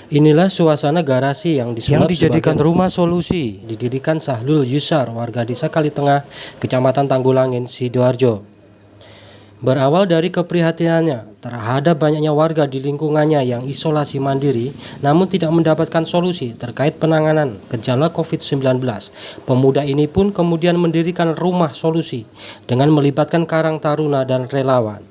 Inilah suasana garasi yang dijadikan rumah solusi, didirikan Sahlul Yusar, warga desa Kalitengah, Kecamatan Tanggulangin, Sidoarjo. Berawal dari keprihatinannya terhadap banyaknya warga di lingkungannya yang isolasi mandiri namun tidak mendapatkan solusi terkait penanganan gejala COVID-19. Pemuda ini pun kemudian mendirikan rumah solusi dengan melibatkan Karang Taruna dan relawan.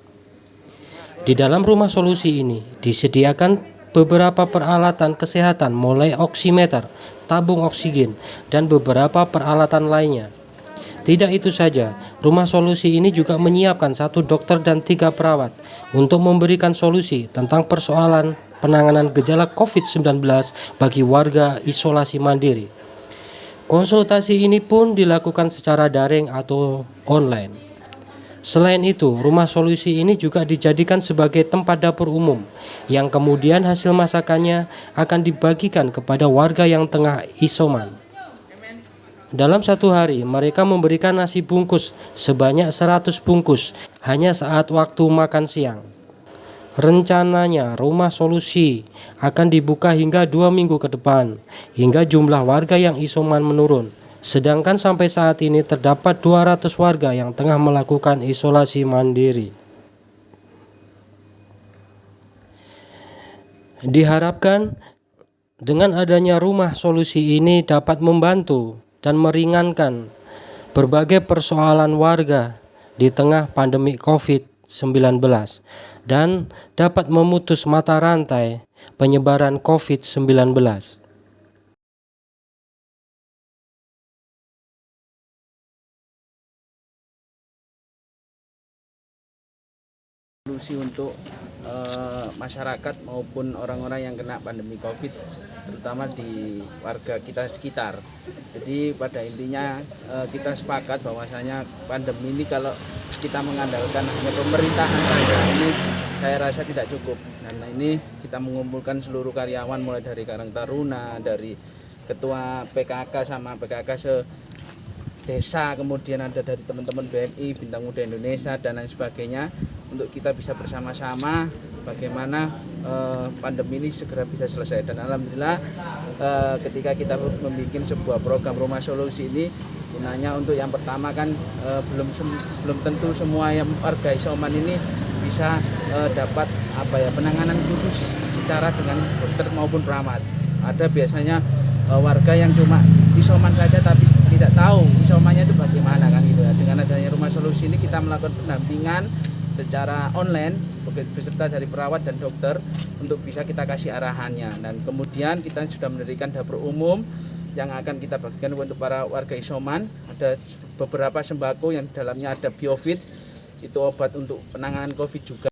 Di dalam rumah solusi ini disediakan beberapa peralatan kesehatan mulai oximeter, tabung oksigen, dan beberapa peralatan lainnya. Tidak itu saja, rumah solusi ini juga menyiapkan 1 dokter dan 3 perawat untuk memberikan solusi tentang persoalan penanganan gejala COVID-19 bagi warga isolasi mandiri. Konsultasi ini pun dilakukan secara daring atau online. Selain itu, rumah solusi ini juga dijadikan sebagai tempat dapur umum yang kemudian hasil masakannya akan dibagikan kepada warga yang tengah isoman. Dalam 1 hari, mereka memberikan nasi bungkus sebanyak 100 bungkus hanya saat waktu makan siang. Rencananya, rumah solusi akan dibuka hingga 2 minggu ke depan, hingga jumlah warga yang isoman menurun. Sedangkan sampai saat ini terdapat 200 warga yang tengah melakukan isolasi mandiri. Diharapkan dengan adanya rumah solusi ini dapat membantu dan meringankan berbagai persoalan warga di tengah pandemi COVID-19 dan dapat memutus mata rantai penyebaran COVID-19. Solusi untuk masyarakat maupun orang-orang yang kena pandemi COVID, terutama di warga kita sekitar. Jadi pada intinya kita sepakat bahwasanya pandemi ini kalau kita mengandalkan hanya pemerintahan saja, ini saya rasa tidak cukup. Karena ini kita mengumpulkan seluruh karyawan mulai dari Karang Taruna, dari ketua PKK sama PKK desa, kemudian ada dari teman-teman BMI, Bintang Muda Indonesia, dan lain sebagainya, untuk kita bisa bersama-sama bagaimana pandemi ini segera bisa selesai. Dan alhamdulillah ketika kita membuat sebuah program rumah solusi ini, gunanya untuk yang pertama kan belum tentu semua yang warga isoman ini bisa dapat penanganan khusus secara dengan dokter maupun perawat. Ada biasanya warga yang cuma isoman saja tapi tidak tahu isomannya itu bagaimana kan gitu ya. Dengan adanya rumah solusi ini kita melakukan pendampingan secara online beserta dari perawat dan dokter untuk bisa kita kasih arahannya. Dan kemudian kita sudah mendirikan dapur umum yang akan kita bagikan untuk para warga isoman. Ada beberapa sembako yang dalamnya ada Biofit, itu obat untuk penanganan COVID juga.